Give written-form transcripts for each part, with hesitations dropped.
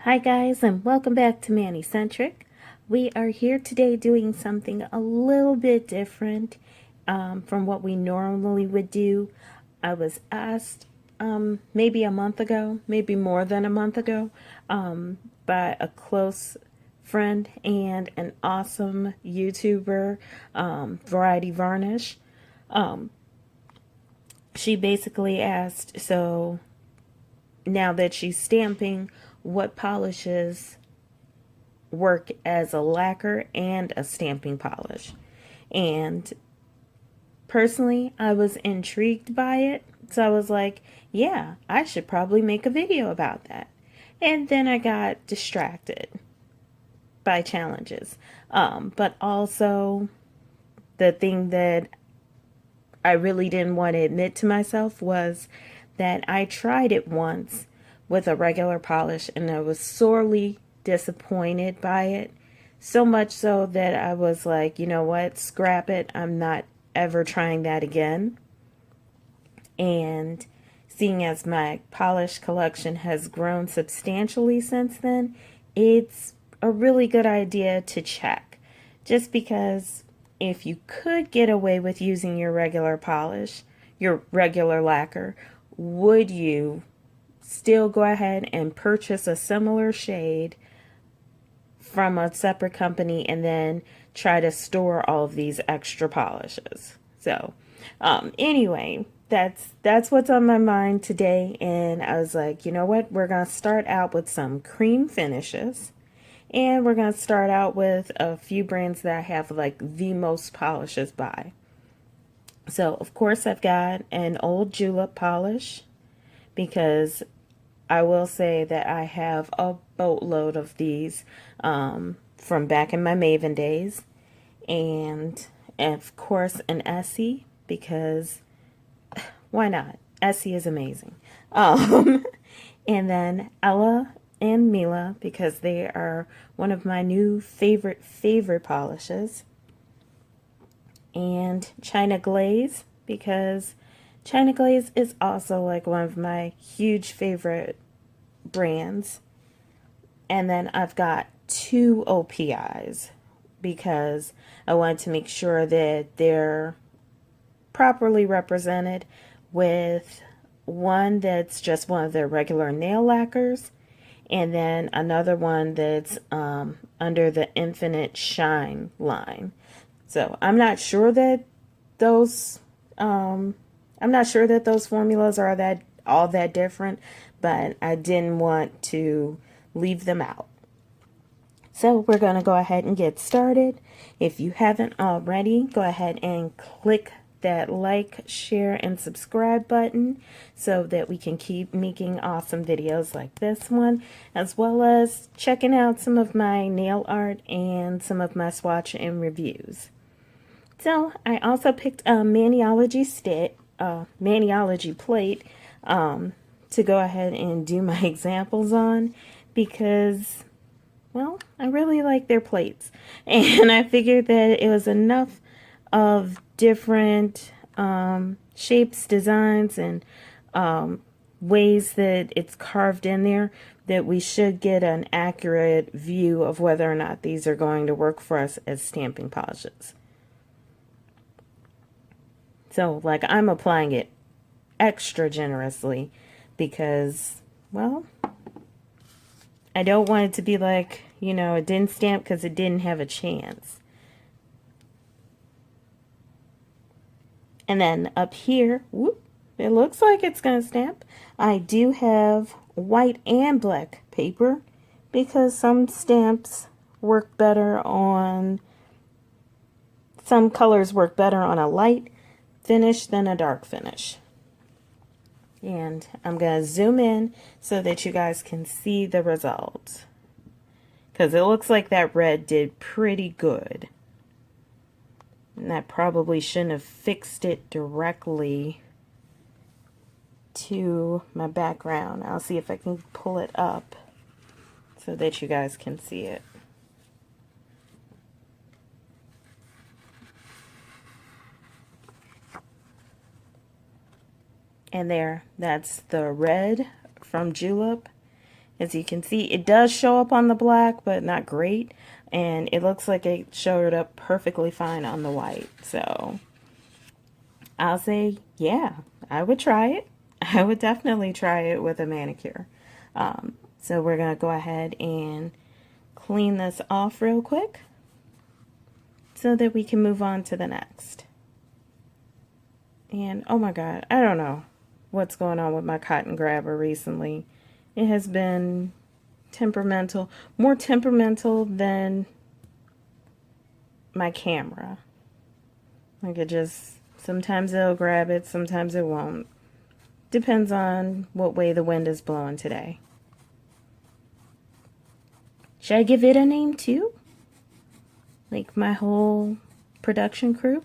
Hi guys, and welcome back to Manny Centric. We are here today doing something a little bit different from what we normally would do. I was asked maybe a month ago, maybe more than a month ago, by a close friend and an awesome YouTuber, Variety Varnish. She basically asked, so now that she's stamping, what polishes work as a lacquer and a stamping polish? And personally, I was intrigued by it. So I was like, yeah, I should probably make a video about that. And then I got distracted by challenges. But also, the thing that I really didn't want to admit to myself was that I tried it once with a regular polish and I was sorely disappointed by it. So much so that I was like, you know what, scrap it. I'm not ever trying that again. And seeing as my polish collection has grown substantially since then, it's a really good idea to check. Just because if you could get away with using your regular polish, your regular lacquer, would you still go ahead and purchase a similar shade from a separate company and then try to store all of these extra polishes? So anyway, that's what's on my mind today, and I was like, you know what, we're gonna start out with some cream finishes, and we're gonna start out with a few brands that I have like the most polishes by. So of course I've got an old Julep polish, because I will say that I have a boatload of these from back in my Maven days. And of course an Essie, because why not? Essie is amazing. And then Ella+Mila, because they are one of my new favorite polishes. And China Glaze, because China Glaze is also like one of my huge favorite brands. And then I've got two OPIs, because I wanted to make sure that they're properly represented, with one that's just one of their regular nail lacquers, and then another one that's under the Infinite Shine line. So I'm not sure that those formulas are that all that different, but I didn't want to leave them out. So we're going to go ahead and get started. If you haven't already, go ahead and click that like, share, and subscribe button so that we can keep making awesome videos like this one, as well as checking out some of my nail art and some of my swatch and reviews. So I also picked a Maniology plate to go ahead and do my examples on, because, well, I really like their plates, and I figured that it was enough of different shapes, designs, and ways that it's carved in there that we should get an accurate view of whether or not these are going to work for us as stamping polishes. So, like, I'm applying it extra generously because, well, I don't want it to be like, you know, it didn't stamp because it didn't have a chance. And then up here, whoop, it looks like it's going to stamp. I do have white and black paper, because some stamps work better on, some colors work better on a light finish than a dark finish. And I'm going to zoom in so that you guys can see the results, because it looks like that red did pretty good. And that probably shouldn't have fixed it directly to my background. I'll see if I can pull it up so that you guys can see it. And there, that's the red from Julep. As you can see, it does show up on the black, but not great. And it looks like it showed up perfectly fine on the white. So I'll say, yeah, I would try it. I would definitely try it with a manicure. So we're going to go ahead and clean this off real quick so that we can move on to the next. And oh my God, I don't know what's going on with my cotton grabber recently. It has been temperamental, more temperamental than my camera. Like it just, sometimes it'll grab it, sometimes it won't. Depends on what way the wind is blowing today. Should I give it a name too? Like my whole production crew?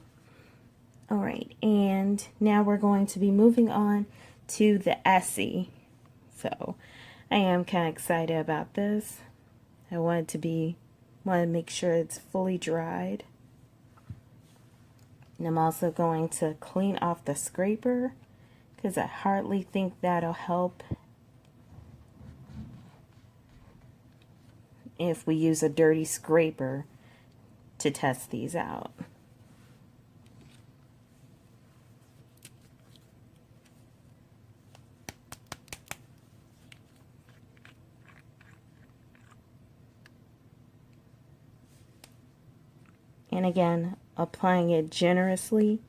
Alright, and now we're going to be moving on to the Essie. So I am kind of excited about this. I want to make sure it's fully dried. And I'm also going to clean off the scraper because I hardly think that'll help if we use a dirty scraper to test these out. And again, applying it generously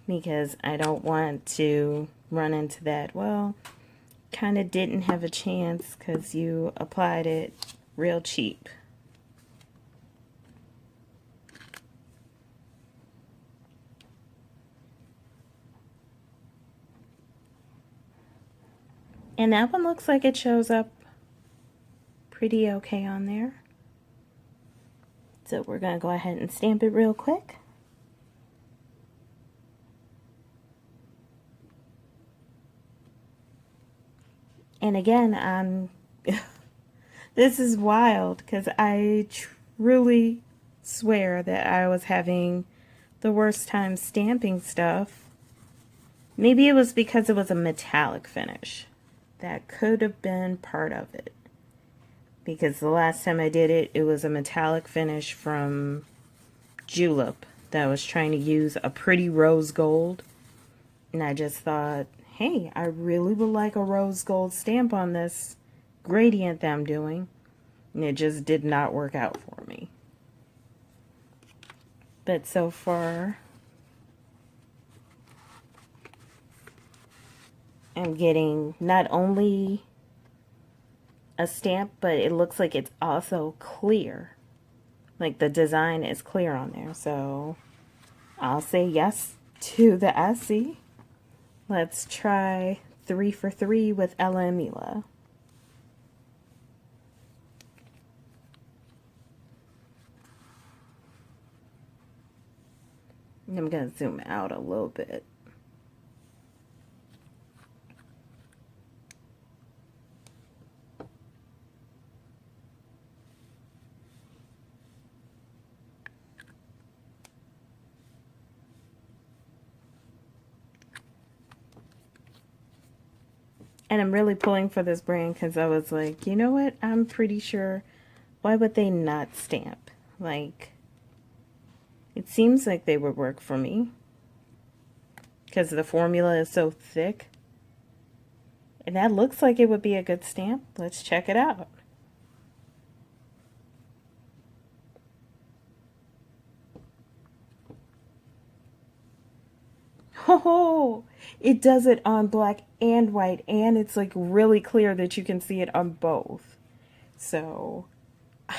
because I don't want to run into that, well, kind of didn't have a chance because you applied it real cheap. And that one looks like it shows up pretty okay on there. So we're going to go ahead and stamp it real quick. And again, this is wild because I truly swear that I was having the worst time stamping stuff. Maybe it was because it was a metallic finish. That could have been part of it. Because the last time I did it, it was a metallic finish from Julep that I was trying to use a pretty rose gold. And I just thought, hey, I really would like a rose gold stamp on this gradient that I'm doing. And it just did not work out for me. But so far, I'm getting not only a stamp, but it looks like it's also clear. Like the design is clear on there. So I'll say yes to the Essie. Let's try 3 for 3 with Ella+Mila. I'm going to zoom out a little bit. And I'm really pulling for this brand because I was like, you know what? I'm pretty sure, why would they not stamp? Like, it seems like they would work for me because the formula is so thick. And that looks like it would be a good stamp. Let's check it out. Oh, it does it on black and white, and it's like really clear that you can see it on both. So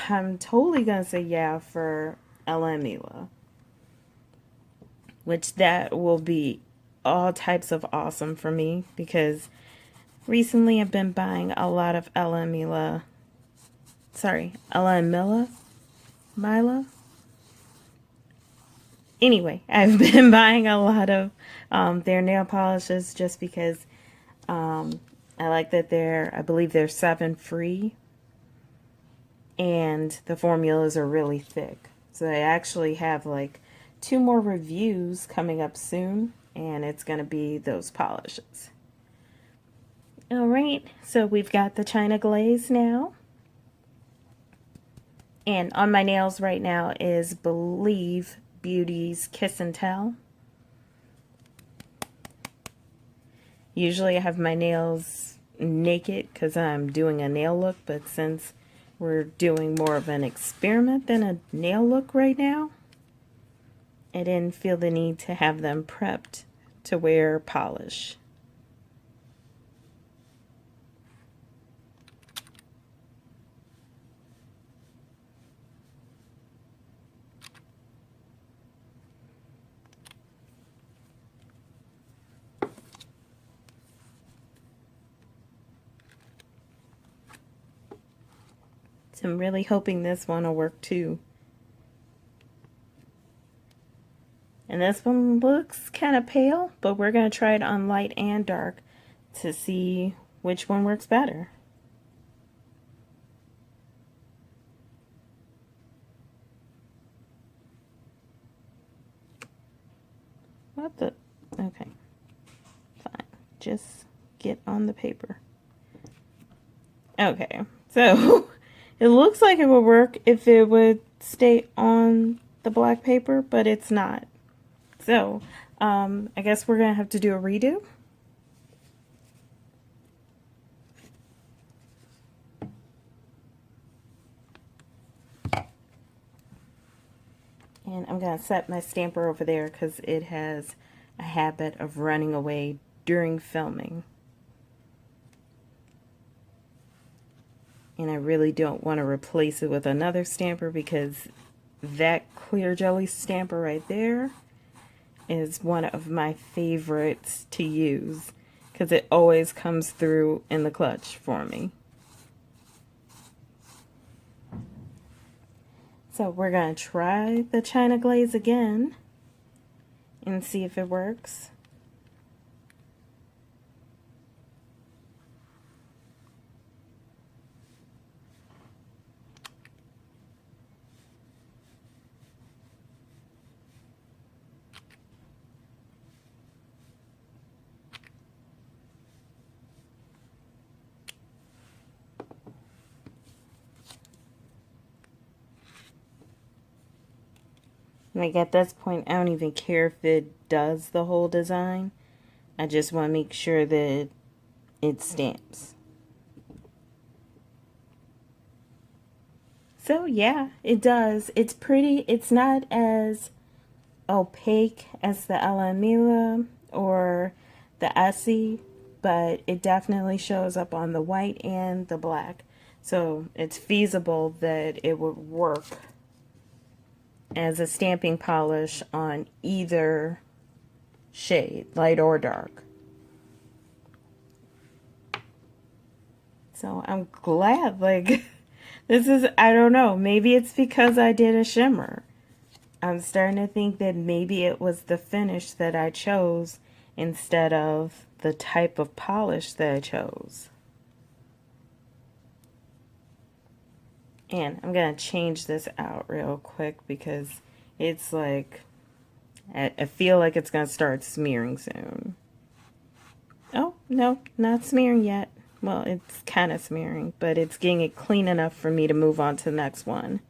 I'm totally gonna say yeah for Ella+Mila, which that will be all types of awesome for me because recently I've been buying a lot of Ella+Mila. Sorry, Ella+Mila, Mila. Anyway, I've been buying a lot of their nail polishes just because I like that I believe they're 7 free and the formulas are really thick. So I actually have like 2 more reviews coming up soon and it's going to be those polishes. All right, so we've got the China Glaze now. And on my nails right now is Believe Beauty's Kiss and Tell. Usually I have my nails naked because I'm doing a nail look, but since we're doing more of an experiment than a nail look right now, I didn't feel the need to have them prepped to wear polish. So I'm really hoping this one will work too. And this one looks kind of pale, but we're going to try it on light and dark to see which one works better. What the? Okay. Fine. Just get on the paper. Okay. So it looks like it would work if it would stay on the black paper, but it's not. So I guess we're going to have to do a redo. And I'm going to set my stamper over there because it has a habit of running away during filming. And I really don't want to replace it with another stamper because that clear jelly stamper right there is one of my favorites to use because it always comes through in the clutch for me. So we're going to try the China Glaze again and see if it works. Like at this point, I don't even care if it does the whole design. I just want to make sure that it stamps. So yeah, it does. It's pretty. It's not as opaque as the Ella+Mila or the Essie, but it definitely shows up on the white and the black. So it's feasible that it would work as a stamping polish on either shade, light or dark. So I'm glad, like, this is, I don't know, maybe it's because I did a shimmer. I'm starting to think that maybe it was the finish that I chose instead of the type of polish that I chose. And I'm going to change this out real quick because it's like, I feel like it's going to start smearing soon. Oh, no, not smearing yet. Well, it's kind of smearing, but it's getting it clean enough for me to move on to the next one.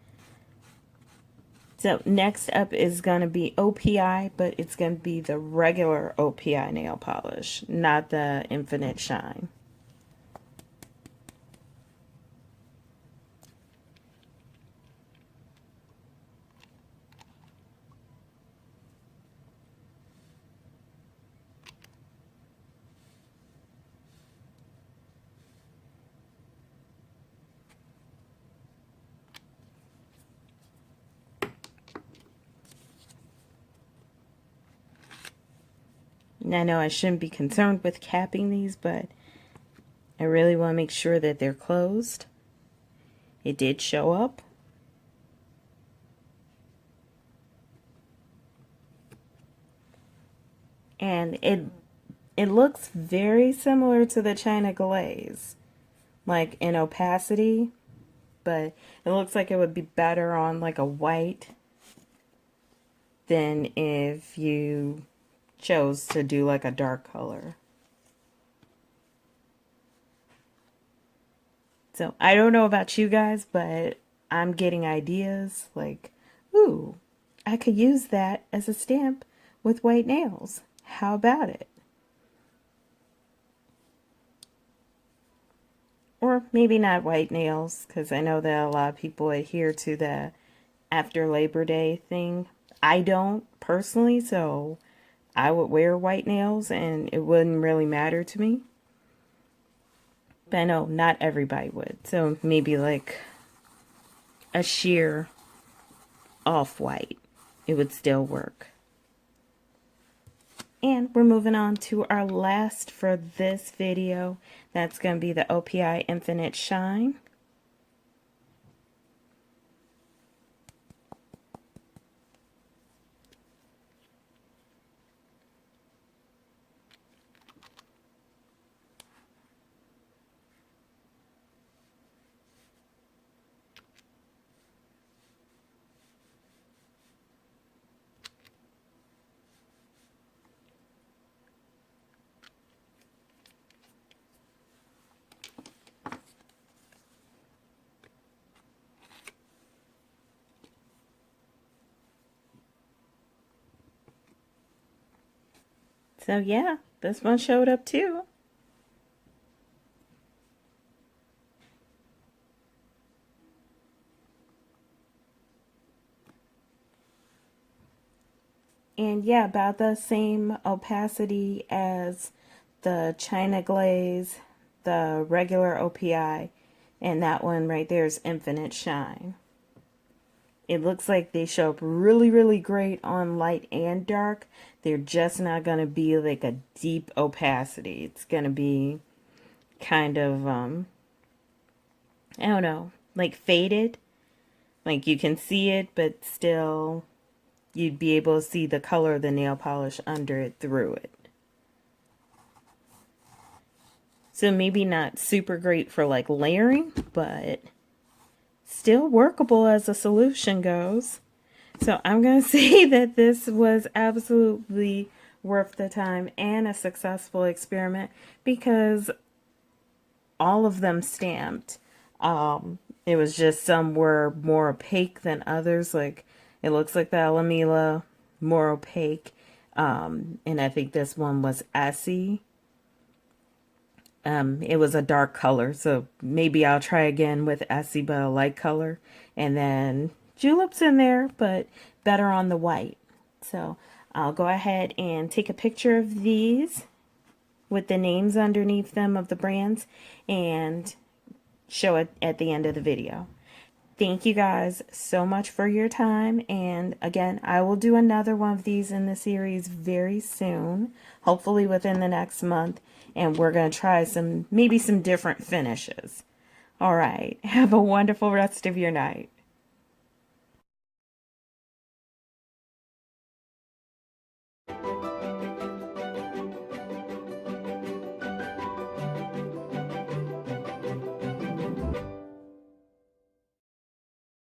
So next up is going to be OPI, but it's going to be the regular OPI nail polish, not the Infinite Shine. And I know I shouldn't be concerned with capping these, but I really want to make sure that they're closed. It did show up. And it looks very similar to the China Glaze, like in opacity, but it looks like it would be better on like a white than if you chose to do like a dark color. So I don't know about you guys, but I'm getting ideas like, ooh, I could use that as a stamp with white nails. How about it? Or maybe not white nails, because I know that a lot of people adhere to the after Labor Day thing. I don't personally, so I would wear white nails and it wouldn't really matter to me. But I know not everybody would. So maybe like a sheer off-white. It would still work. And we're moving on to our last for this video. That's going to be the OPI Infinite Shine. So yeah, this one showed up too. And yeah, about the same opacity as the China Glaze, the regular OPI, and that one right there is Infinite Shine. It looks like they show up really, really great on light and dark. They're just not going to be like a deep opacity. It's going to be kind of, I don't know, like faded. Like you can see it, but still you'd be able to see the color of the nail polish under it through it. So maybe not super great for like layering, but still workable as a solution goes. So I'm going to say that this was absolutely worth the time and a successful experiment because all of them stamped. It was just some were more opaque than others. Like it looks like the Ella+Mila more opaque. And I think this one was Essie. It was a dark color, so maybe I'll try again with Essie, but a light color. And then Julep's in there, but better on the white. So I'll go ahead and take a picture of these with the names underneath them of the brands and show it at the end of the video. Thank you guys so much for your time. And again, I will do another one of these in the series very soon, hopefully within the next month. And we're going to try maybe some different finishes. All right. Have a wonderful rest of your night.